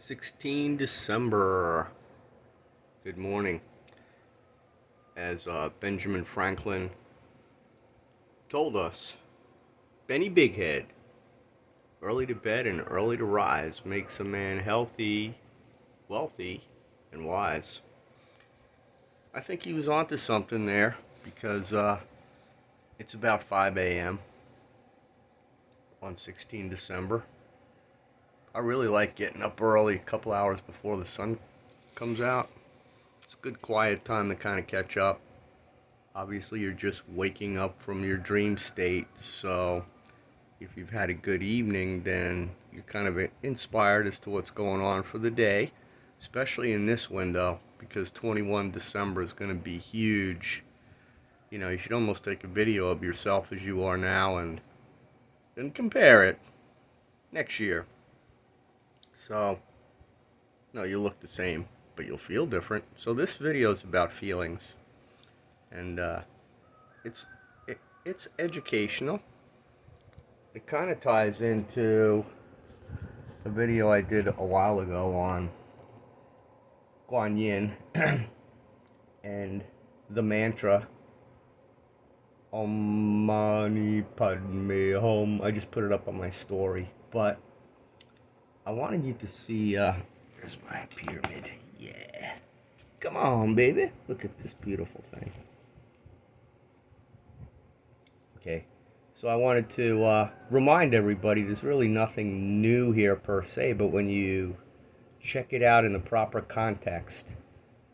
16 December. Good morning. As Benjamin Franklin told us, Benny Bighead, early to bed and early to rise makes a man healthy, wealthy, and wise. I think he was onto something there because it's about 5 a.m. on 16 December. I really like getting up early, a couple hours before the sun comes out. It's a good quiet time to kind of catch up. Obviously, you're just waking up from your dream state, so if you've had a good evening, then you're kind of inspired as to what's going on for the day, especially in this window, because 21 December is going to be huge. You know, you should almost take a video of yourself as you are now and then compare it next year. So, no, you look the same, but you'll feel different. So this video is about feelings, and it's it's educational. It kind of ties into a video I did a while ago on Guan Yin and the mantra Om Mani Padme Hum. I just put it up on my story, but I wanted you to see. Here's my pyramid. Yeah, come on, baby. Look at this beautiful thing. Okay, so I wanted to remind everybody there's really nothing new here per se, but when you check it out in the proper context,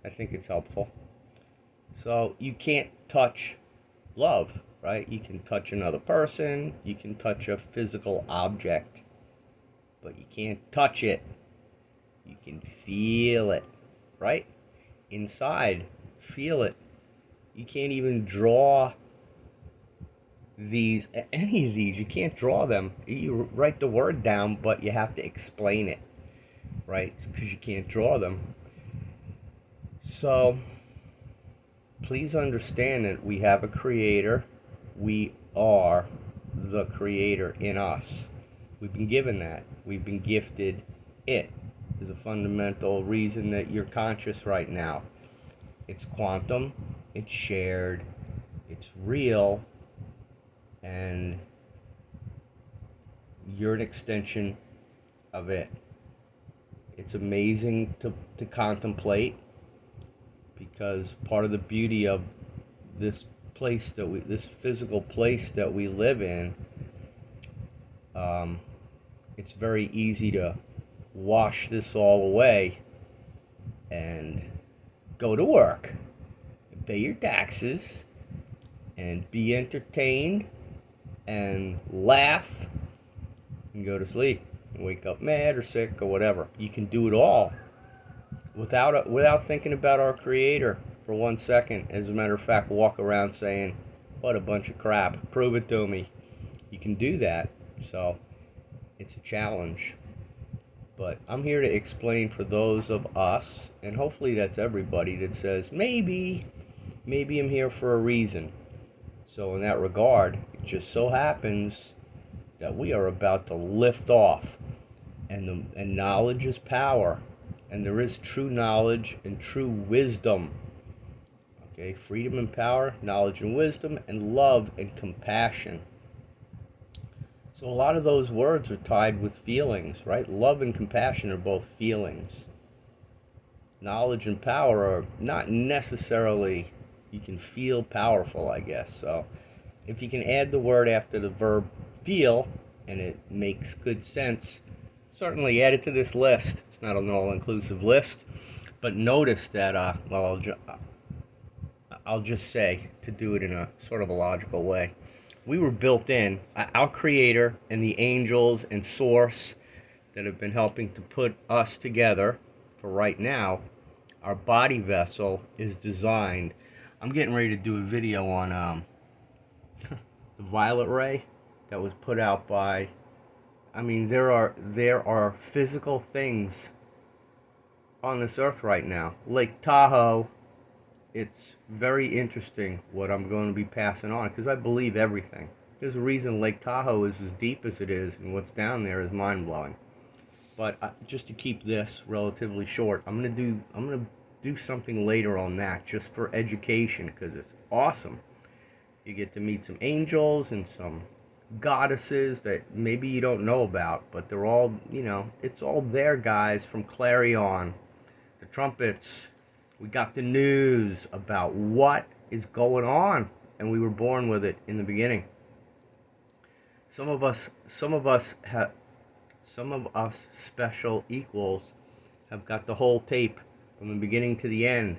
I think it's helpful. So you can't touch love, right? You can touch another person, you can touch a physical object, but you can't touch it. You can feel it, right? Inside, feel it. You can't even draw any of these. You can't draw them. You write the word down, but you have to explain it, right? Because you can't draw them. So please understand that we have a creator. We are the creator in us. We've been given that. We've been gifted it. Is a fundamental reason that you're conscious right now. It's quantum, it's shared, it's real, and you're an extension of it. It's amazing to contemplate, because part of the beauty of this this physical place that we live in, it's very easy to wash this all away and go to work, and pay your taxes, and be entertained, and laugh, and go to sleep, and wake up mad or sick or whatever. You can do it all without thinking about our creator for 1 second. As a matter of fact, walk around saying, what a bunch of crap, prove it to me. You can do that. So it's a challenge, but I'm here to explain for those of us, and hopefully that's everybody, that says maybe I'm here for a reason. So in that regard, it just so happens that we are about to lift off, and knowledge is power, and there is true knowledge and true wisdom. Okay, freedom and power, knowledge and wisdom, and love and compassion. So a lot of those words are tied with feelings, right? Love and compassion are both feelings. Knowledge and power are not necessarily, you can feel powerful, I guess. So if you can add the word after the verb feel, and it makes good sense, certainly add it to this list. It's not an all-inclusive list, but notice that, I'll just say, to do it in a sort of a logical way, we were built in, our creator and the angels and source that have been helping to put us together for right now, our body vessel is designed. I'm getting ready to do a video on the violet ray that was put out by, I mean, there are physical things on this earth right now. Lake Tahoe, it's very interesting what I'm going to be passing on, because I believe everything. There's a reason Lake Tahoe is as deep as it is, and what's down there is mind-blowing. But just to keep this relatively short, I'm gonna do something later on that just for education because it's awesome. You get to meet some angels and some goddesses that maybe you don't know about, but they're all, it's all there, guys, from Clarion, the trumpets. We got the news about what is going on, and we were born with it in the beginning. Some of us, some of us special equals have got the whole tape from the beginning to the end.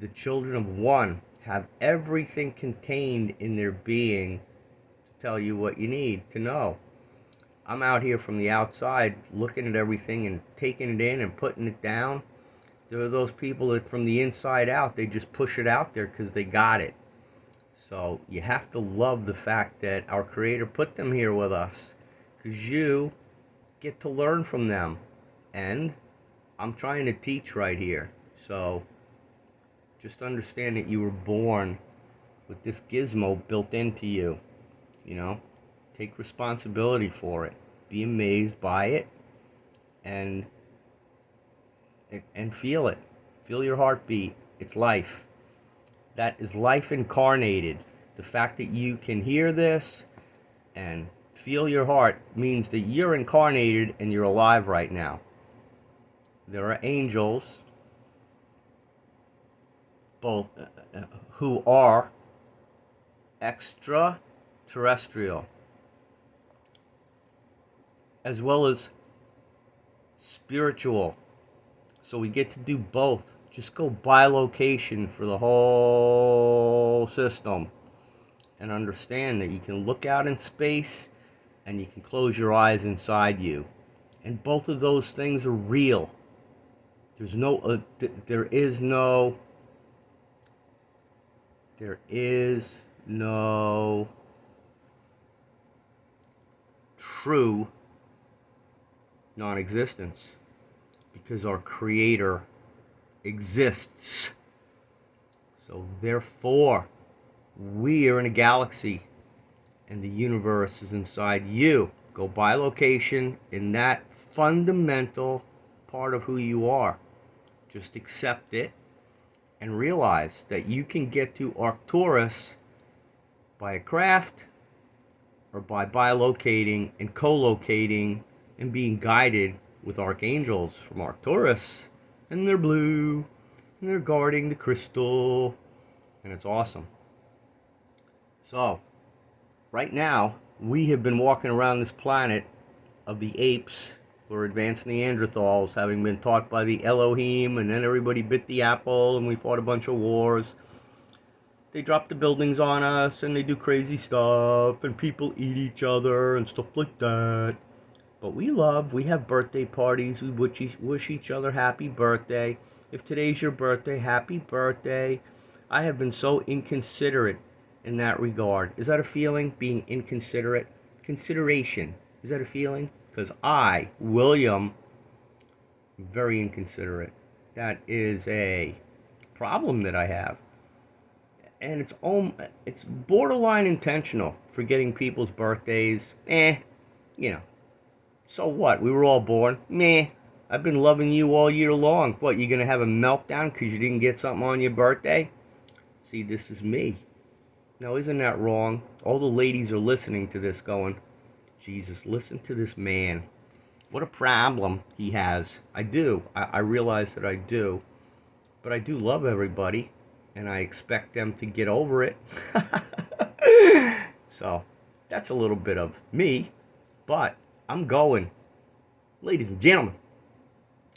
The children of one have everything contained in their being to tell you what you need to know. I'm out here from the outside looking at everything and taking it in and putting it down. There are those people that from the inside out, they just push it out there because they got it. So you have to love the fact that our Creator put them here with us because you get to learn from them. And I'm trying to teach right here. So just understand that you were born with this gizmo built into you. Take responsibility for it. Be amazed by it and feel it. Feel your heartbeat. It's life. That is life incarnated. The fact that you can hear this and feel your heart means that you're incarnated and you're alive right now. There are angels, both who are extraterrestrial, as well as spiritual. So we get to do both. Just go by location for the whole system and understand that you can look out in space and you can close your eyes inside you. And both of those things are real. There is no true non-existence because our Creator exists. So therefore, we are in a galaxy and the universe is inside you. Go by location in that fundamental part of who you are. Just accept it and realize that you can get to Arcturus by a craft or by bilocating and co-locating and being guided with archangels from Arcturus. And they're blue, and they're guarding the crystal, and it's awesome. So, right now, we have been walking around this planet of the apes, or advanced Neanderthals, having been taught by the Elohim, and then everybody bit the apple, and we fought a bunch of wars. They drop the buildings on us, and they do crazy stuff, and people eat each other, and stuff like that. But we have birthday parties, we wish each other happy birthday. If today's your birthday, happy birthday. I have been so inconsiderate in that regard. Is that a feeling, being inconsiderate? Consideration, is that a feeling? Because I, William, am very inconsiderate. That is a problem that I have. And it's borderline intentional, forgetting people's birthdays. So what? We were all born. Meh. I've been loving you all year long. What, you gonna have a meltdown because you didn't get something on your birthday? See, this is me. Now, isn't that wrong? All the ladies are listening to this going, Jesus, listen to this man. What a problem he has. I do. I realize that I do. But I do love everybody. And I expect them to get over it. So, that's a little bit of me. But I'm going. Ladies and gentlemen,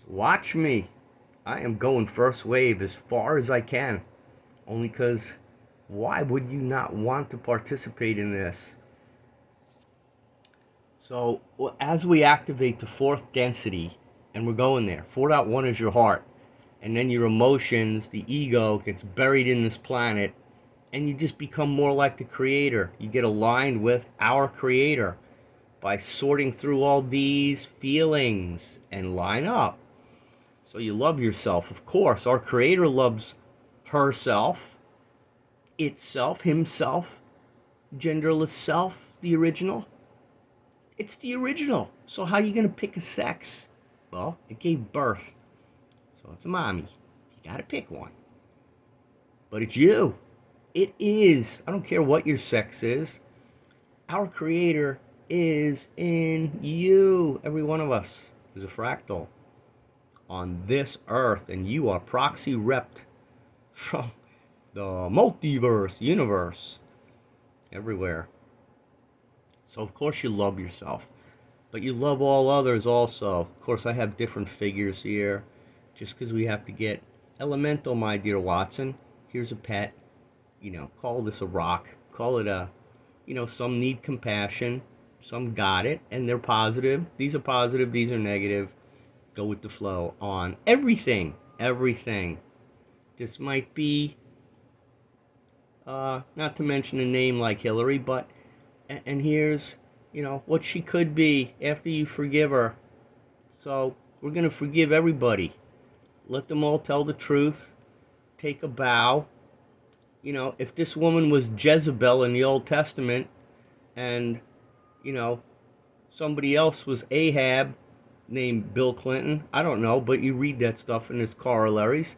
watch me. I am going first wave as far as I can. Only because why would you not want to participate in this? So as we activate the fourth density, and we're going there, 4.1 is your heart. And then your emotions, the ego gets buried in this planet. And you just become more like the Creator. You get aligned with our Creator by sorting through all these feelings and line up. So you love yourself. Of course, our Creator loves herself, itself, himself, genderless self, the original. It's the original. So how are you going to pick a sex? Well, it gave birth. So it's a mommy. You got to pick one. But it's you. It is. I don't care what your sex is. Our Creator is in you. Every one of us is a fractal on this earth, and you are proxy repped from the multiverse, universe, everywhere. So of course you love yourself, but you love all others also. Of course I have different figures here, just because we have to get elemental, my dear Watson. Here's a pet, call this a rock, call it a, some need compassion, some got it, and they're positive. These are positive, these are negative. Go with the flow on everything, everything. This might be, not to mention a name like Hillary, but, and here's, what she could be after you forgive her. So we're going to forgive everybody. Let them all tell the truth. Take a bow. If this woman was Jezebel in the Old Testament and, somebody else was Ahab named Bill Clinton, I don't know, but you read that stuff in its corollaries.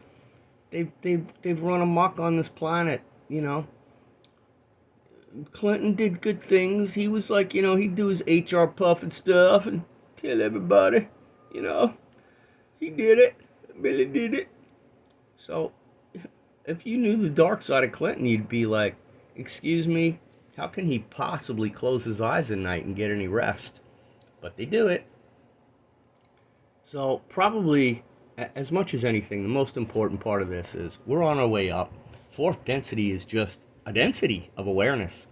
They've run amok on this planet, Clinton did good things. He was like, he'd do his HR puff and stuff and tell everybody, he did it. Billy did it. So, if you knew the dark side of Clinton, you'd be like, excuse me, how can he possibly close his eyes at night and get any rest? But they do it. So, probably, as much as anything, the most important part of this is we're on our way up. Fourth density is just a density of awareness.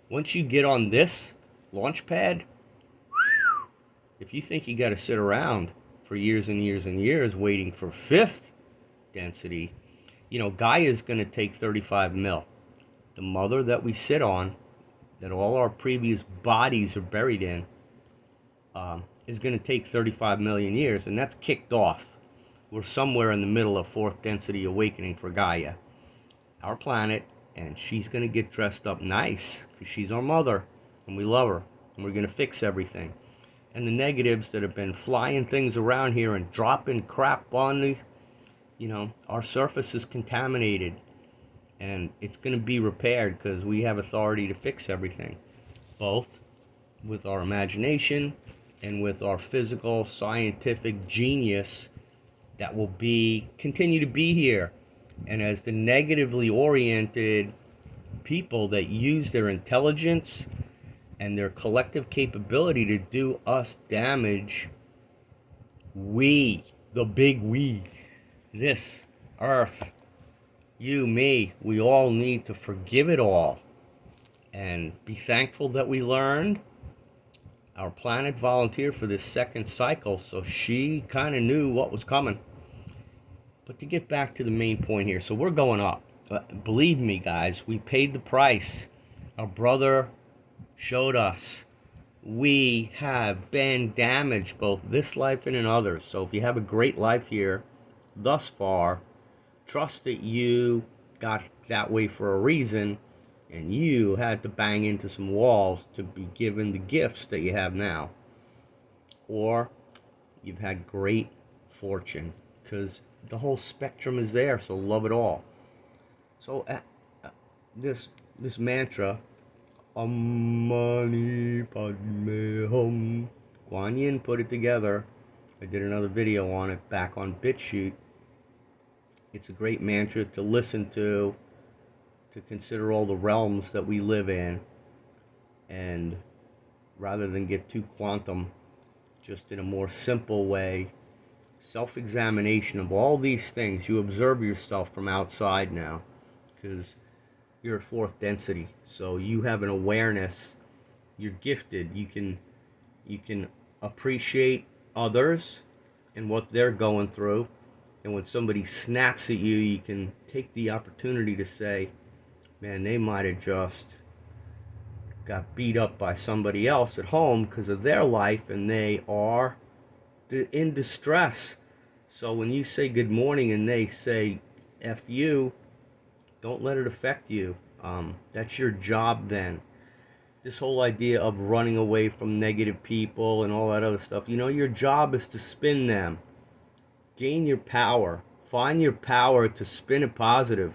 Once you get on this launch pad, if you think you got to sit around for years and years and years waiting for fifth density, Gaia's going to take 35 mil. The mother that we sit on, that all our previous bodies are buried in, is going to take 35 million years, and that's kicked off. We're somewhere in the middle of fourth density awakening for Gaia, our planet, and she's going to get dressed up nice because she's our mother, and we love her, and we're going to fix everything. And the negatives that have been flying things around here and dropping crap on the, our surface is contaminated, and it's going to be repaired because we have authority to fix everything, both with our imagination and with our physical scientific genius that will continue to be here. And as the negatively oriented people that use their intelligence and their collective capability to do us damage, we, the big we, this earth, you, me, we all need to forgive it all and be thankful that we learned. Our planet volunteered for this second cycle, so she kind of knew what was coming. But to get back to the main point here, so we're going up. Believe me, guys, we paid the price. Our brother showed us. We have been damaged both this life and in others. So if you have a great life here thus far, trust that you got that way for a reason, and you had to bang into some walls to be given the gifts that you have now. Or you've had great fortune, because the whole spectrum is there, so love it all. So this mantra, Om Mani Padme Hum, Guan Yin put it together. I did another video on it back on BitChute. It's a great mantra to listen to consider all the realms that we live in, and rather than get too quantum, just in a more simple way, self-examination of all these things. You observe yourself from outside now, because you're at fourth density, so you have an awareness. You're gifted. You can appreciate others and what they're going through, and when somebody snaps at you, you can take the opportunity to say, man, they might have just got beat up by somebody else at home because of their life, and they are in distress. So when you say good morning and they say F you, don't let it affect you. That's your job then. this whole idea of running away from negative people and all that other stuff. Your job is to spin them. Gain your power. Find your power to spin it positive.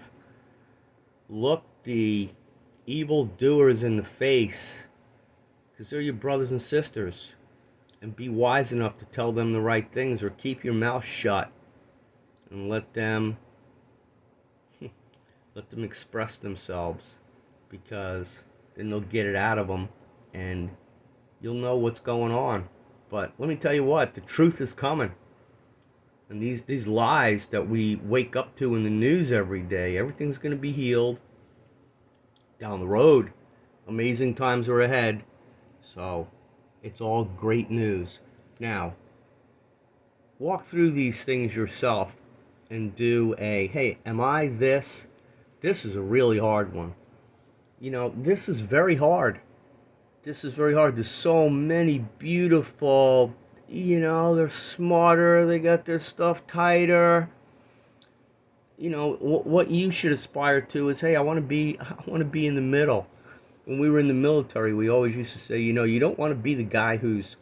Look the evil doers in the face, because they're your brothers and sisters, and be wise enough to tell them the right things, or keep your mouth shut and let them express themselves, because then they'll get it out of them and you'll know what's going on. But let me tell you what, the truth is coming. And these lies that we wake up to in the news every day, everything's going to be healed down the road. Amazing times are ahead. So it's all great news. Now, walk through these things yourself and do hey, am I this? This is a really hard one. This is very hard. This is very hard. There's so many beautiful, they're smarter, they got their stuff tighter. What you should aspire to is, hey, I want to be in the middle. When we were in the military, we always used to say, you don't want to be the guy who's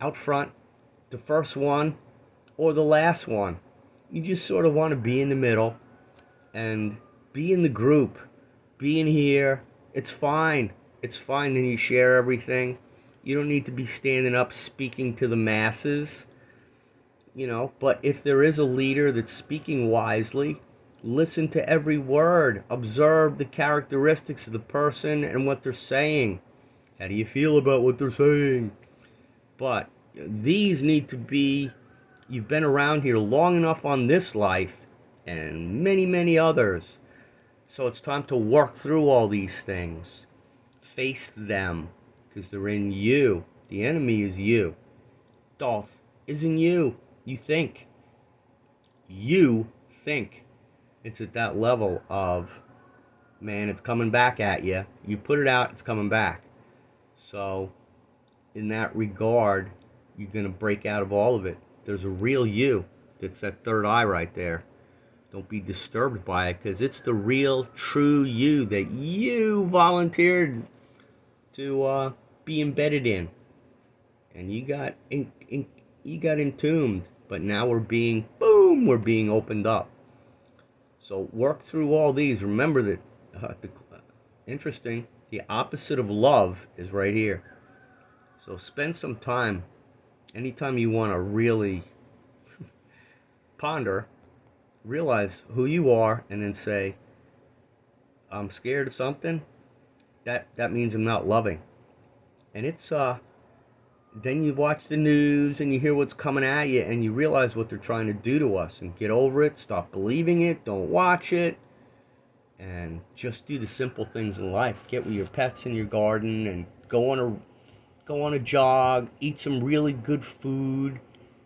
out front, the first one, or the last one. You just sort of want to be in the middle and be in the group, be in here. It's fine. It's fine, and you share everything. You don't need to be standing up speaking to the masses, But if there is a leader that's speaking wisely, listen to every word. Observe the characteristics of the person and what they're saying. How do you feel about what they're saying? But these need to be, you've been around here long enough on this life and many, many others. So it's time to work through all these things. Face them, because they're in you. The enemy is you. Darth isn't you. You think. You think. It's at that level of, man, it's coming back at you. You put it out, it's coming back. So, in that regard, you're going to break out of all of it. There's a real you. That's that third eye right there. Don't be disturbed by it, because it's the real, true you that you volunteered to be embedded in. And you got entombed, but now we're being opened up. So work through all these. Remember that interesting, the opposite of love is right here. So spend some time, anytime you want to really ponder, realize who you are, and then say, I'm scared of something. That means I'm not loving. And it's then you watch the news and you hear what's coming at you, and you realize what they're trying to do to us, and get over it. Stop believing it. Don't watch it. And just do the simple things in life. Get with your pets in your garden, and go on a jog, eat some really good food,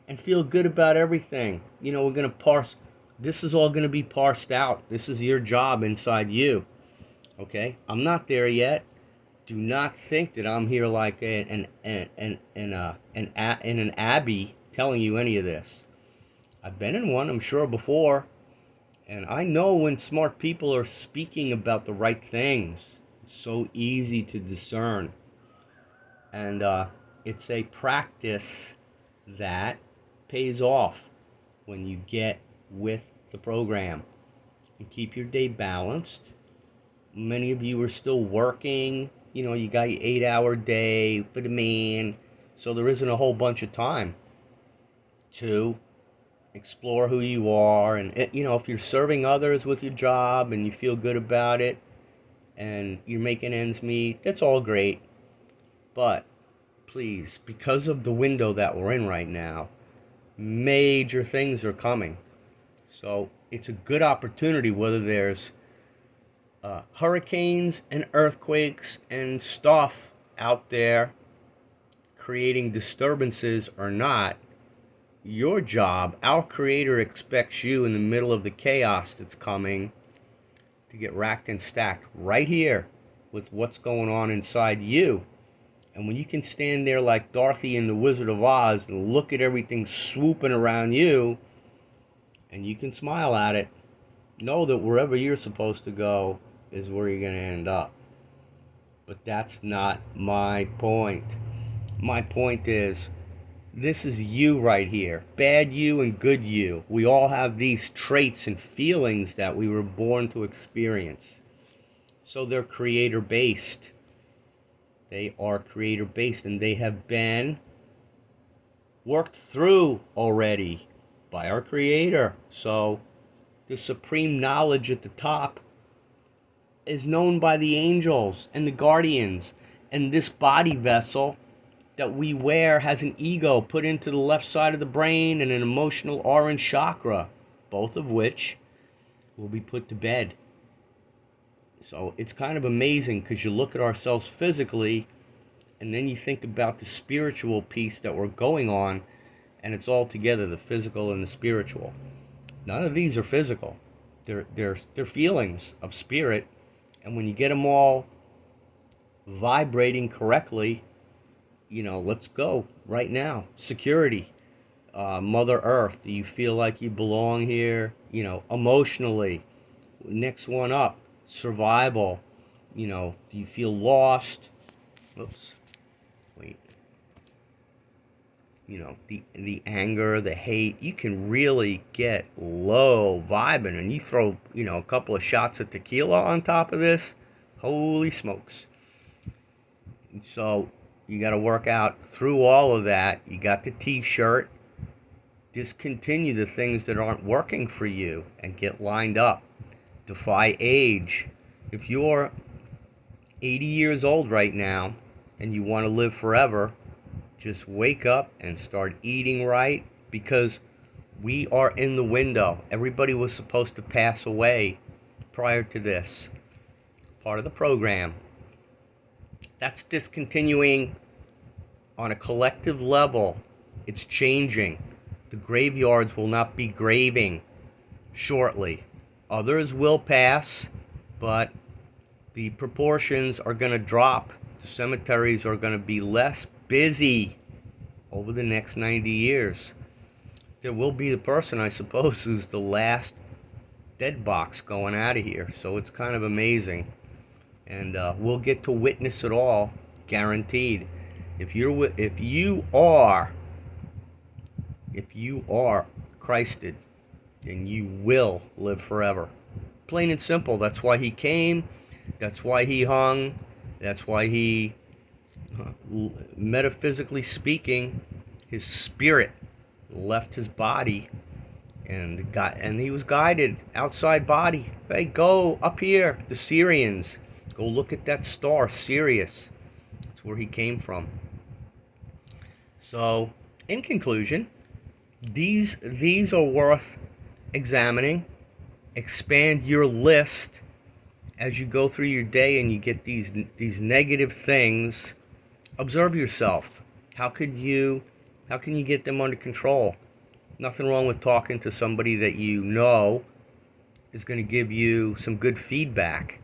and feel good about everything. We're going to parse. This is all going to be parsed out. This is your job inside you. Okay? I'm not there yet. Do not think that I'm here like in an abbey telling you any of this. I've been in one, I'm sure, before. And I know when smart people are speaking about the right things. It's so easy to discern. And it's a practice that pays off when you get with the program. And keep your day balanced. Many of you are still working. You got your 8-hour day for the man. So there isn't a whole bunch of time to explore who you are. And, if you're serving others with your job and you feel good about it and you're making ends meet, that's all great. But please, because of the window that we're in right now, major things are coming. So it's a good opportunity, whether there's hurricanes and earthquakes and stuff out there creating disturbances or not. Your job, our Creator expects you in the middle of the chaos that's coming to get racked and stacked right here with what's going on inside you. And when you can stand there like Dorothy in The Wizard of Oz and look at everything swooping around you, and you can smile at it, know that wherever you're supposed to go is where you're going to end up. But that's not my point. My point is, this is you right here. Bad you and good you. We all have these traits and feelings that we were born to experience. So they're creator based. They are creator based, and they have been worked through already by our creator. So the supreme knowledge at the top is known by the angels and the guardians. And this body vessel that we wear has an ego put into the left side of the brain and an emotional orange chakra, both of which will be put to bed. So it's kind of amazing because you look at ourselves physically and then you think about the spiritual piece that we're going on, and it's all together, the physical and the spiritual. None of these are physical. They're feelings of spirit, and when you get them all vibrating correctly, let's go right now. Security, Mother Earth, do you feel like you belong here? Emotionally. Next one up, survival. Do you feel lost? Oops. Wait. The anger, the hate, you can really get low vibing, and you throw, a couple of shots of tequila on top of this, holy smokes. So you got to work out through all of that. You got the t-shirt. Discontinue the things that aren't working for you and get lined up. Defy age. If you're 80 years old right now and you want to live forever, just wake up and start eating right, because we are in the window. Everybody was supposed to pass away prior to this. Part of the program. That's discontinuing on a collective level. It's changing. The graveyards will not be graving shortly. Others will pass, but the proportions are going to drop. The cemeteries are going to be less busy over the next 90 years. There will be the person, I suppose, who's the last dead box going out of here. So it's kind of amazing. And we'll get to witness it all, guaranteed. If you are Christed, then you will live forever. Plain and simple. That's why he came. That's why he hung. That's why he, metaphysically speaking, his spirit left his body, and he was guided outside body. Hey, go up here, the Syrians. Go look at that star, Sirius. That's where he came from. So, in conclusion, these are worth examining. Expand your list as you go through your day and you get these negative things. Observe yourself. How can you get them under control? Nothing wrong with talking to somebody that you know is going to give you some good feedback.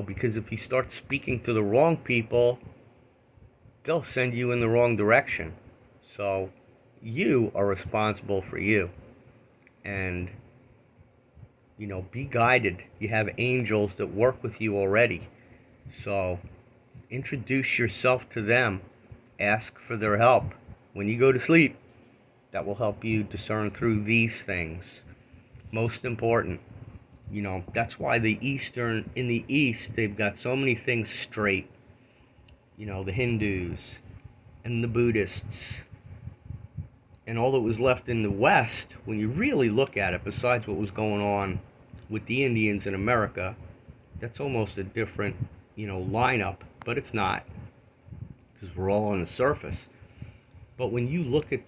Because if you start speaking to the wrong people, they'll send you in the wrong direction. So you are responsible for you. And, be guided. You have angels that work with you already. So introduce yourself to them. Ask for their help when you go to sleep. That will help you discern through these things. Most important. That's why in the East, they've got so many things straight. The Hindus and the Buddhists. And all that was left in the West, when you really look at it, besides what was going on with the Indians in America, that's almost a different, lineup. But it's not, because we're all on the surface. But when you look at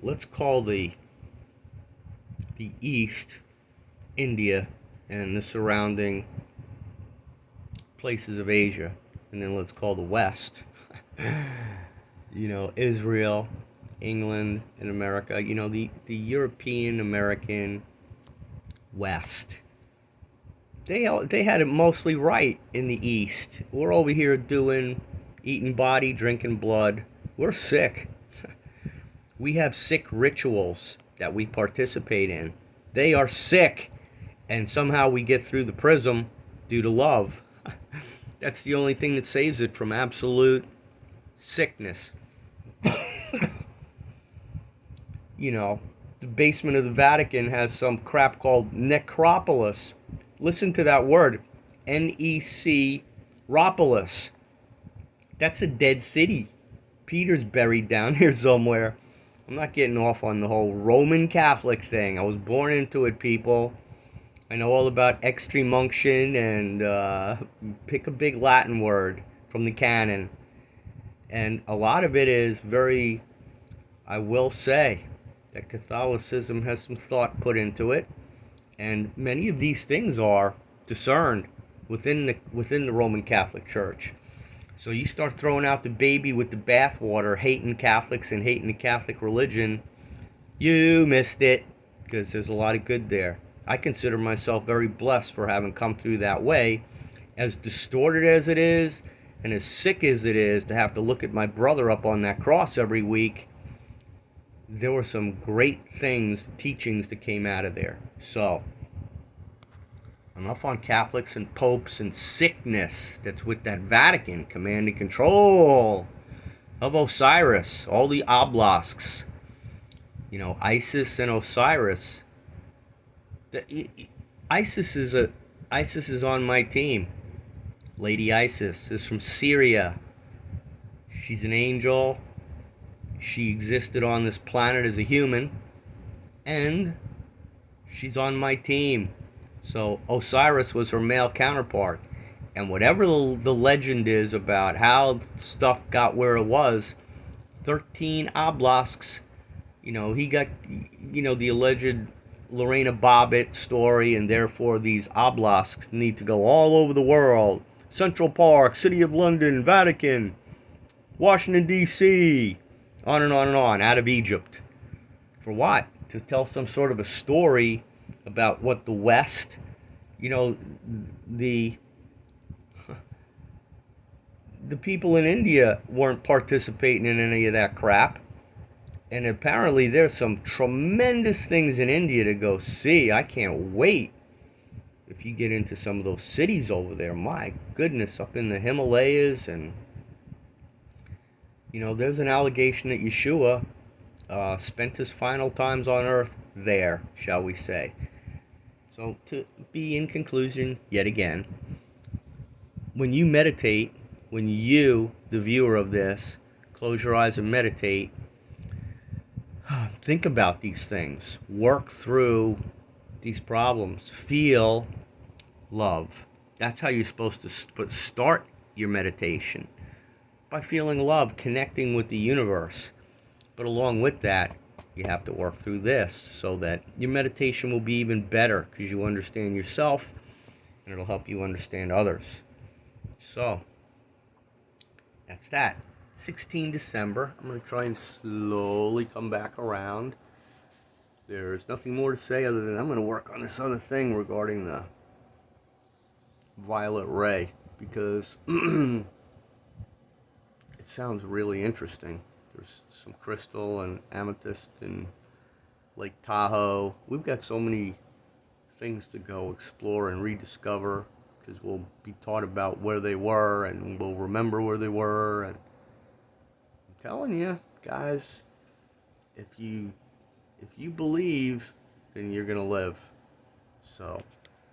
let's call the East, India, and the surrounding places of Asia, and then let's call the West, Israel, England, and America, the European American West. They had it mostly right in the East. We're over here eating body, drinking blood. We're sick. We have sick rituals that we participate in. They are sick. And somehow we get through the prism due to love. That's the only thing that saves it from absolute sickness. You know, the basement of the Vatican has some crap called necropolis. Listen to that word, Necropolis. That's a dead city. Peter's buried down here somewhere. I'm not getting off on the whole Roman Catholic thing. I was born into it, people. I know all about extreme unction and pick a big Latin word from the canon. And a lot of it is very, I will say, that Catholicism has some thought put into it. And many of these things are discerned within the Roman Catholic Church. So you start throwing out the baby with the bathwater, hating Catholics and hating the Catholic religion, you missed it, because there's a lot of good there. I consider myself very blessed for having come through that way, as distorted as it is, and as sick as it is to have to look at my brother up on that cross every week. There were some great things, teachings that came out of there. So, enough on Catholics and popes and sickness that's with that Vatican command and control of Osiris, all the obelisks, you know, Isis and Osiris. ISIS is on my team. Lady Isis is from Syria. She's an angel. She existed on this planet as a human, and she's on my team. So Osiris was her male counterpart. And whatever the legend is about how stuff got where it was, 13 obelisks, you know, he got, you know, the alleged Lorena Bobbitt story, and therefore these obelisks need to go all over the world. Central Park, City of London, Vatican, Washington, D.C., on and on and on, out of Egypt. For what? To tell some sort of a story about what the West, you know, the people in India weren't participating in any of that crap. And apparently there's some tremendous things in India to go see. I can't wait. If you get into some of those cities over there, my goodness, up in the Himalayas, and you know, there's an allegation that Yeshua spent his final times on earth there, shall we say. So to be in conclusion, yet again, when you meditate, when you, the viewer of this, close your eyes and meditate, think about these things, work through these problems, feel love. That's how you're supposed to start your meditation, by feeling love, connecting with the universe. But along with that, you have to work through this so that your meditation will be even better, because you understand yourself and it'll help you understand others. So that's that. 16 December. I'm going to try and slowly come back around. There's nothing more to say other than I'm going to work on this other thing regarding the violet ray, because it sounds really interesting. There's some crystal and amethyst in Lake Tahoe. We've got so many things to go explore and rediscover, because we'll be taught about where they were, and we'll remember where they were. And I'm telling you, guys, if you believe, then you're gonna live. So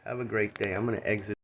have a great day. I'm gonna exit.